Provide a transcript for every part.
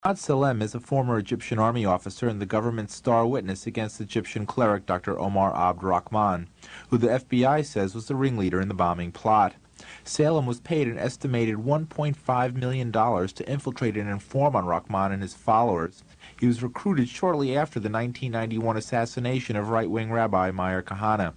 Ahmad Salem is a former Egyptian army officer and the government's star witness against Egyptian cleric Dr. Omar Abd Rahman, who the FBI says was the ringleader in the bombing plot. Salem was paid an estimated $1.5 million to infiltrate and inform on Rahman and his followers. He was recruited shortly after the 1991 assassination of right-wing Rabbi Meir Kahane.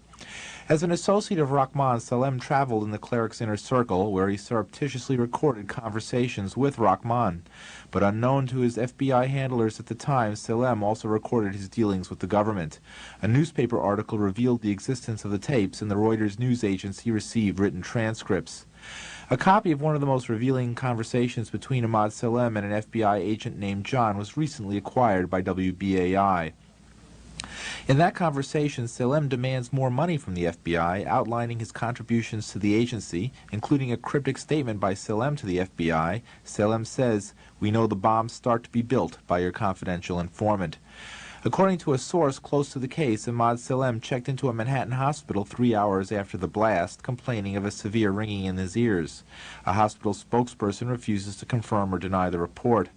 As an associate of Rahman, Salem traveled in the cleric's inner circle, where he surreptitiously recorded conversations with Rahman. But unknown to his FBI handlers at the time, Salem also recorded his dealings with the government. A newspaper article revealed the existence of the tapes, and the Reuters news agency received written transcripts. A copy of one of the most revealing conversations between Ahmad Salem and an FBI agent named John was recently acquired by WBAI. In that conversation, Salem demands more money from the FBI, outlining his contributions to the agency, including a cryptic statement by Salem to the FBI. Salem says, "We know the bombs start to be built by your confidential informant." According to a source close to the case, Ahmad Salem checked into a Manhattan hospital 3 hours after the blast, complaining of a severe ringing in his ears. A hospital spokesperson refuses to confirm or deny the report.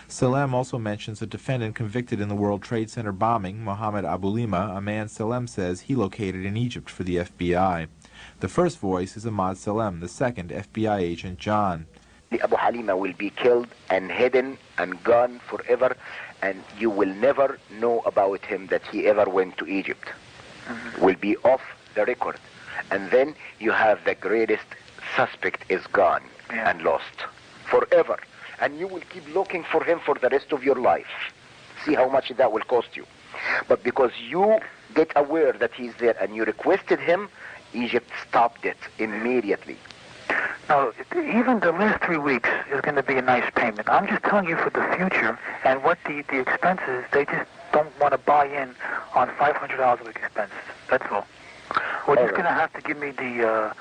Salem also mentions a defendant convicted in the World Trade Center bombing, Mohammed Abulima, a man Salem says he located in Egypt for the FBI. The first voice is Ahmad Salem, the second FBI agent John. Abu Halima will be killed and hidden and gone forever, and you will never know about him that he ever went to Egypt. Will be off the record. And then you have the greatest suspect is gone and lost forever. And you will keep looking for him for the rest of your life. See how much that will cost you. But because you get aware that he's there and you requested him, Egypt stopped it immediately. Now, even the last 3 weeks is going to be a nice payment. I'm just telling you for the future and what the expenses, they just don't want to buy in on $500 of expenses. That's all. We're just going to have to give me the,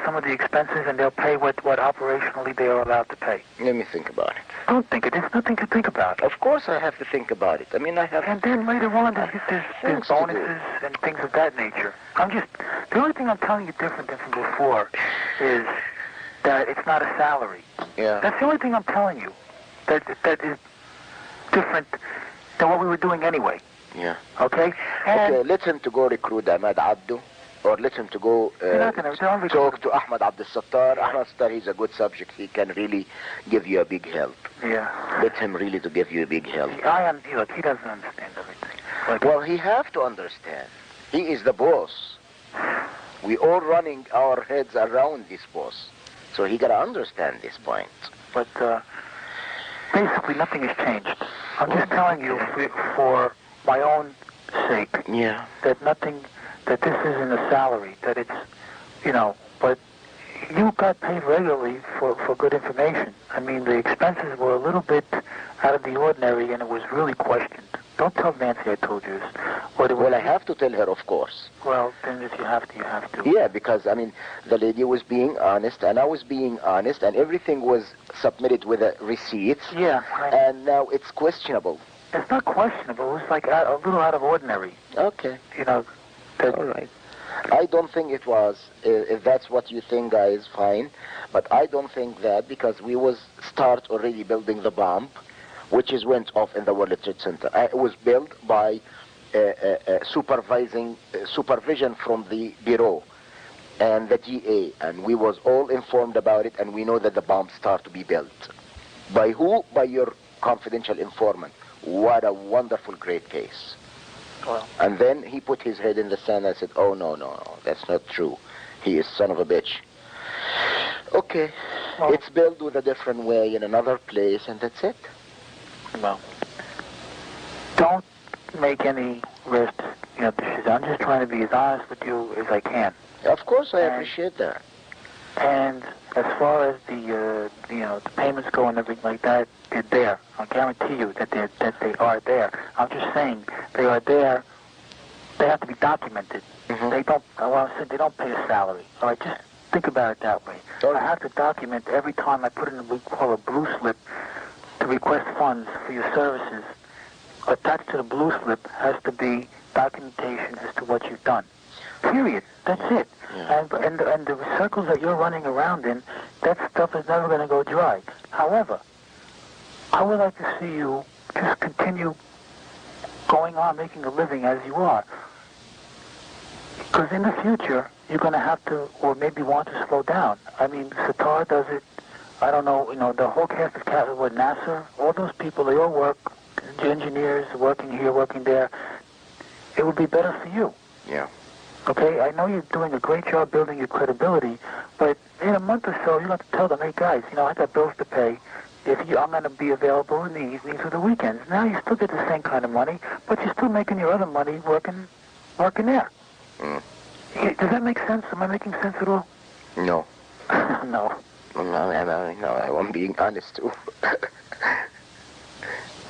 some of the expenses, and they'll pay what operationally they are allowed to pay. Let me think about it. Don't think it. There's nothing to think about. Of course I have to think about it. I mean, I have... And then later on, there's bonuses and things of that nature. The only thing I'm telling you different than from before is that it's not a salary. Yeah. That's the only thing I'm telling you. That is different than what we were doing anyway. Yeah. Okay? And let him to go recruit Ahmad Abdu, or let him to go talk to Ahmad Abdul Sattar. Ahmad Sattar, he's a good subject. He can really give you a big help. Yeah. Let him really to give you a big help. Look, he doesn't understand everything. Well, he have to understand. He is the boss. We all running our heads around this boss. So he got to understand this point. But basically nothing has changed. I'm just telling you for my own sake that this isn't a salary, that it's, but you got paid regularly for good information. I mean, the expenses were a little bit out of the ordinary, and it was really questioned. Don't tell Nancy I told you this. Well, I have to tell her, of course. Well, then if you have to, you have to. Yeah, because, I mean, the lady was being honest, and I was being honest, and everything was submitted with a receipt. Yeah. And now it's questionable. It's not questionable. It's like a little out of ordinary. Okay. All right. I don't think it was. If that's what you think, guys, fine. But I don't think that, because we was start already building the bomb, which is went off in the World Trade Center. It was built by supervision from the Bureau and the DA, and we was all informed about it, and we know that the bomb start to be built. By who? By your confidential informant. What a wonderful, great case. Well. And then he put his head in the sand and said, oh, no, that's not true. He is son of a bitch. Okay, well, it's built with a different way in another place, and that's it. Well, don't make any risks, decisions. I'm just trying to be as honest with you as I can. Of course, I appreciate that. And as far as the payments go and everything like that, they're there. I guarantee you that they are there. I'm just saying they are there. They have to be documented. Mm-hmm. They don't pay a salary. All right, just think about it that way. I have to document every time I put in what we call a blue slip to request funds for your services. Attached to the blue slip has to be documentation as to what you've done. Period. That's it. Yeah. And the circles that you're running around in, that stuff is never going to go dry. However, I would like to see you just continue going on making a living as you are. Because in the future, you're going to have to, or maybe want to slow down. I mean, Sitar does it. I don't know, the whole cast of NASA, all those people, they all work, engineers working here, working there. It would be better for you. Yeah. Okay, I know you're doing a great job building your credibility, but in a month or so, you have to tell them, hey guys, I got bills to pay. I'm going to be available in the evenings or the weekends. Now you still get the same kind of money, but you're still making your other money working there. Mm. Does that make sense? Am I making sense at all? No. No. No, I'm being honest too.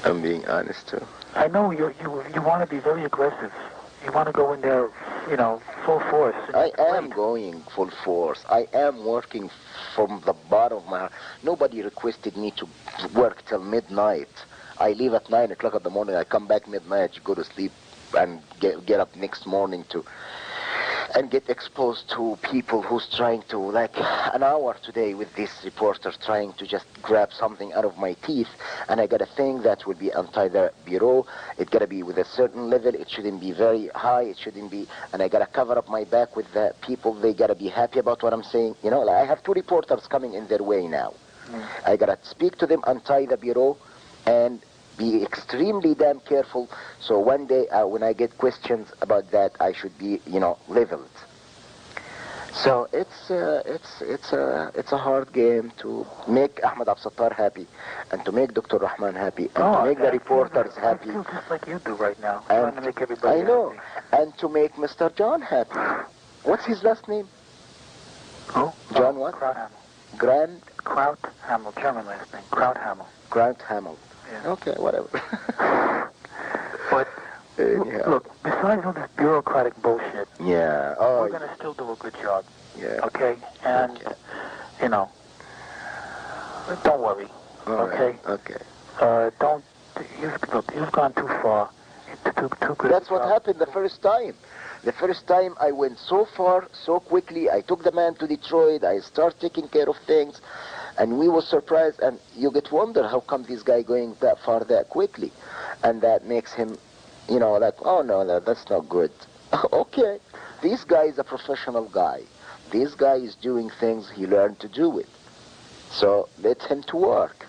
I'm being honest too. I know you want to be very aggressive. You want to go in there, full force. I am going full force. I am working from the bottom of my heart. Nobody requested me to work till midnight. I leave at 9 o'clock in the morning. I come back midnight, go to sleep, and get up next morning and get exposed to people who's trying to, like an hour today with this reporter trying to just grab something out of my teeth, and I got a thing that will be anti the bureau. It got to be with a certain level. It shouldn't be very high. It shouldn't be, and I got to cover up my back with the people. They got to be happy about what I'm saying. Like I have 2 reporters coming in their way now. I got to speak to them anti the bureau and be extremely damn careful, so one day when I get questions about that, I should be, leveled. So it's a hard game to make Ahmed Absattar happy, and to make Dr. Rahman happy, and to make the reporters happy. I feel just like you do right now, and trying to make everybody happy. And to make Mr. John happy. What's his last name? Who? John what? Krauthamel. Krauthamel, German last name. Krauthamel. Krauthamel. Yeah. Okay, whatever. But look, besides all this bureaucratic bullshit, we're going to still do a good job. Yeah. Okay? And, don't worry. Okay? Okay. You've gone too far. Too good. That's what happened the first time. The first time I went so far, so quickly. I took the man to Detroit. I started taking care of things. And we were surprised, and you get wonder how come this guy going that far that quickly, and that makes him, like, oh no, that's not good. Okay, this guy is a professional guy. This guy is doing things he learned to do it. So let him to work.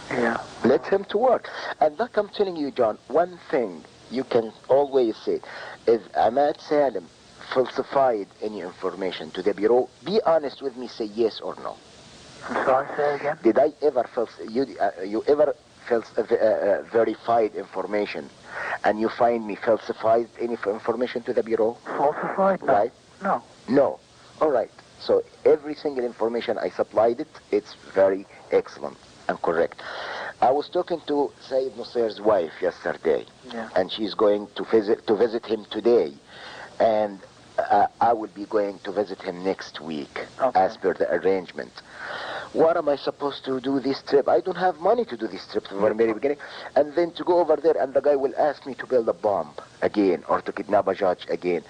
Yeah. Let him to work. And like I'm telling you, John, one thing you can always say is Ahmad Salim falsified any information to the bureau. Be honest with me. Say yes or no. I'm sorry, say it again? Did I ever you ever verified information, and you find me falsified any information to the bureau? Falsified? No. Right? No. No. All right. So every single information I supplied it's very excellent and correct. I was talking to Sayyid Nusir's wife yesterday, and she's going to visit him today, and I will be going to visit him next week, as per the arrangement. What am I supposed to do this trip? I don't have money to do this trip from the very beginning. And then to go over there and the guy will ask me to build a bomb again, or to kidnap a judge again,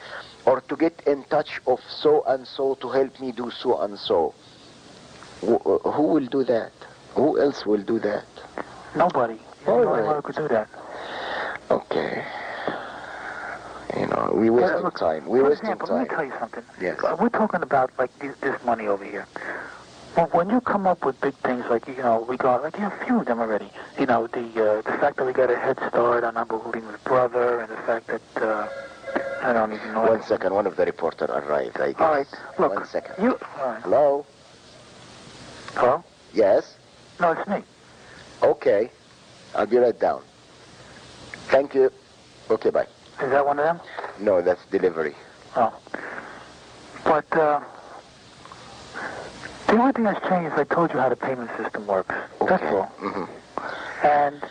or to get in touch of so-and-so to help me do so-and-so. Who will do that? Who else will do that? Nobody. You're the only one who could do that. Okay. We wasting time. We're wasting time. Let me tell you something. Yes. We're talking about like this money over here. Well, when you come up with big things like, we got, like, a few of them already. The fact that we got a head start on Abu Halim's brother, and the fact that, I don't even know. 1 second, one of the reporters arrived, I guess. All right, look. 1 second. Right. Hello? Hello? Yes? No, it's me. Okay. I'll be right down. Thank you. Okay, bye. Is that one of them? No, that's delivery. Oh. But, the only thing that's changed is I told you how the payment system works. Okay. That's all. Mm-hmm. And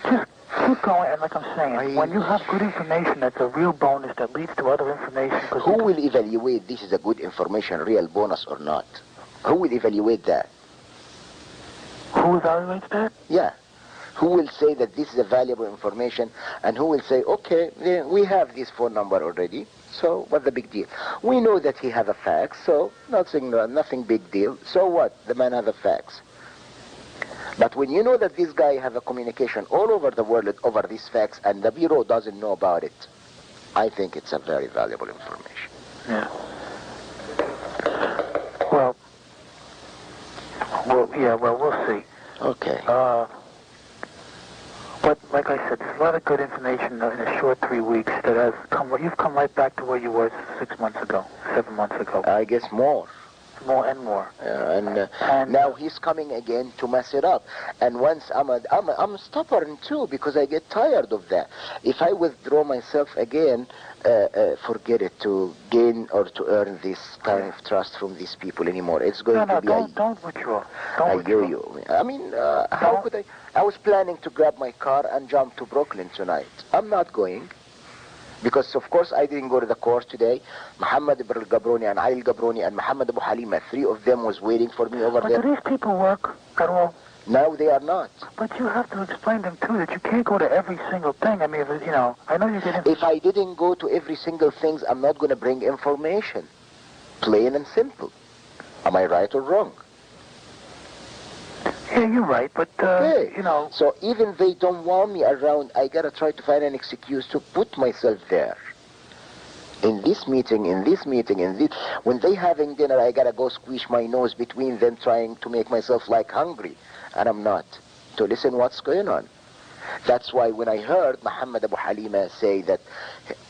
just keep going, and like I'm saying, when you have good information, that's a real bonus that leads to other information. Who will evaluate this is a good information, real bonus or not? Who will evaluate that? Who evaluates that? Yeah. Who will say that this is a valuable information, and who will say, okay, we have this phone number already, so what's the big deal? We know that he has a fax, so nothing big deal. So what? The man has a fax. But when you know that this guy have a communication all over the world over these facts and the Bureau doesn't know about it, I think it's a very valuable information. Yeah. Well, we'll see. Okay. But like I said, there's a lot of good information in a short 3 weeks that has come. You've come right back to where you were 6 months ago, 7 months ago. I guess more. More and more. And now he's coming again to mess it up. And once I'm stubborn too, because I get tired of that. If I withdraw myself again, forget it, to gain or to earn this kind of trust from these people anymore. It's going to be. Don't withdraw. Don't withdraw. I mean, how could I? I was planning to grab my car and jump to Brooklyn tonight. I'm not going. Because, of course, I didn't go to the court today. Muhammad Ibn al-Gabroni and Ali al-Gabroni and Muhammad Abu Halima, 3 of them was waiting for me over there. But do these people work at all? No, they are not. But you have to explain them, too, that you can't go to every single thing. I mean, I know you get... If I didn't go to every single thing, I'm not going to bring information. Plain and simple. Am I right or wrong? Yeah, you're right, but, okay. So even they don't want me around, I got to try to find an excuse to put myself there. In this meeting, when they having dinner, I got to go squish my nose between them trying to make myself like hungry. And I'm not. To listen what's going on. That's why when I heard Muhammad Abu Halima say that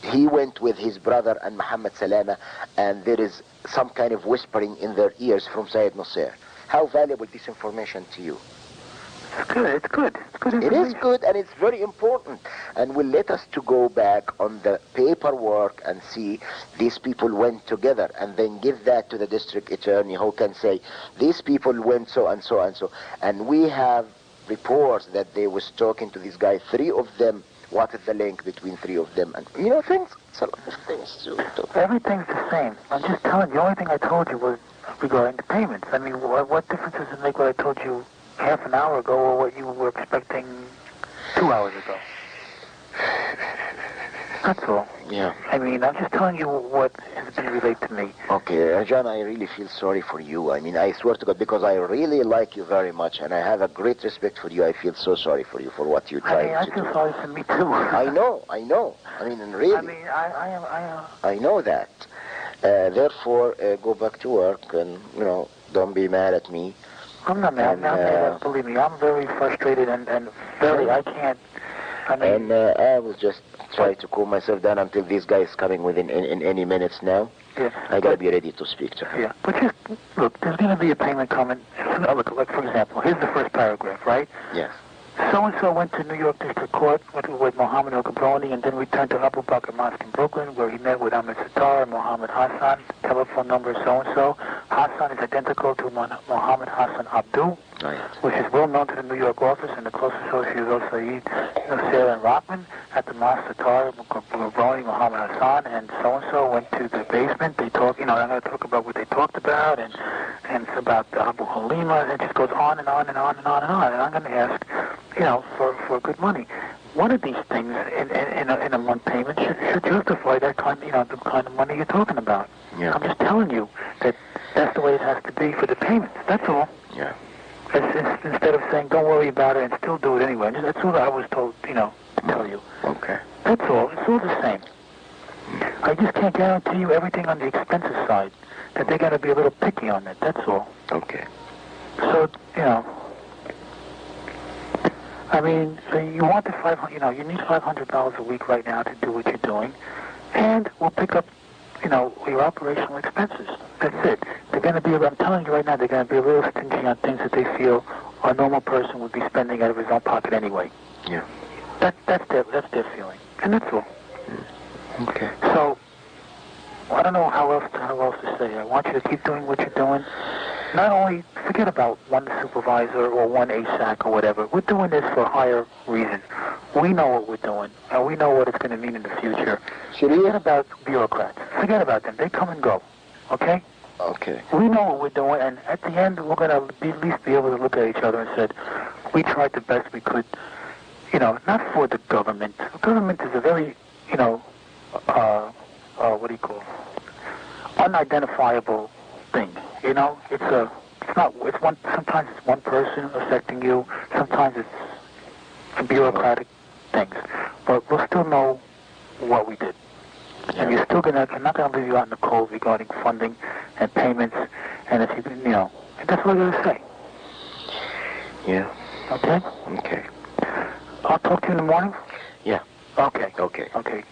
he went with his brother and Muhammad Salama, and there is some kind of whispering in their ears from Sayyid Nasser. How valuable this information to you? It's good. It's good information. It is good, and it's very important, and will let us to go back on the paperwork and see these people went together, and then give that to the district attorney who can say these people went so and so and so. And we have reports that they was talking to this guy, 3 of them. What is the link between 3 of them? And things. It's a lot of things too. Everything's the same. I'm just telling you. The only thing I told you was regarding the payments. I mean, what difference does it make what I told you half an hour ago or what you were expecting 2 hours ago? That's all. Yeah. I mean, I'm just telling you what has been relayed to me. Okay, John, I really feel sorry for you. I mean, I swear to God, because I really like you very much, and I have a great respect for you. I feel so sorry for you for what you're trying to do. I feel sorry for me, too. I know. I mean, and really. I mean, I know that. Therefore, go back to work and, don't be mad at me. I'm not mad. I'm not mad. Believe me, I'm very frustrated and very, I can't. I mean, and I will just try to cool myself down until this guy is coming within in any minutes now. Yeah. I gotta be ready to speak to him. Yeah. But just, look, there's gonna be a payment coming. Look, like, for example, here's the first paragraph, right? Yes. So-and-so went to New York District Court with Mohammed al-Gabroni and then returned to Abu Bakr Mosque in Brooklyn where he met with Ahmed Sattar and Mohammed Hassan. Telephone number so-and-so. Hassan is identical to Mohammed Hassan Abdu, which is well known to the New York office and the close associates of Saeed Nasser and Rockman. At the Mosque, Sattar, Gabroni, Mohammed Hassan, and so-and-so went to the basement. They talk, I'm going to talk about what they talked about and it's about Abu Halima, and it just goes on and on and on and on and on. And I'm going to ask, for good money. One of these things in a month payment should justify that kind, the kind of money you're talking about. Yeah. I'm just telling you that that's the way it has to be for the payments. That's all. Yeah. Instead of saying don't worry about it and still do it anyway. That's all I was told, to tell you. Okay. That's all. It's all the same. I just can't guarantee you everything on the expenses side. That they're going to be a little picky on that. That's all. Okay. So, I mean, you want the you need $500 a week right now to do what you're doing, and we'll pick up, your operational expenses. That's it. They're going to be, I'm telling you right now, they're going to be a little stingy on things that they feel a normal person would be spending out of his own pocket anyway. Yeah. That's their feeling, and that's all. Okay. So, I don't know how else to say. I want you to keep doing what you're doing. Not only forget about one supervisor or one ASAC or whatever. We're doing this for a higher reason. We know what we're doing, and we know what it's going to mean in the future. Forget about bureaucrats. Forget about them. They come and go. Okay? Okay. We know what we're doing, and at the end, we're going to at least be able to look at each other and said, we tried the best we could. Not for the government. The government is a very, what do you call it? Unidentifiable thing. It's It's not. It's one. Sometimes it's one person affecting you. Sometimes it's bureaucratic things. But we'll still know what we did. And you're still gonna. I'm not gonna leave you out in the cold regarding funding and payments. And if you know, that's what I'm gonna say. Yeah. Okay. Okay. I'll talk to you in the morning. Yeah. Okay. Okay. Okay.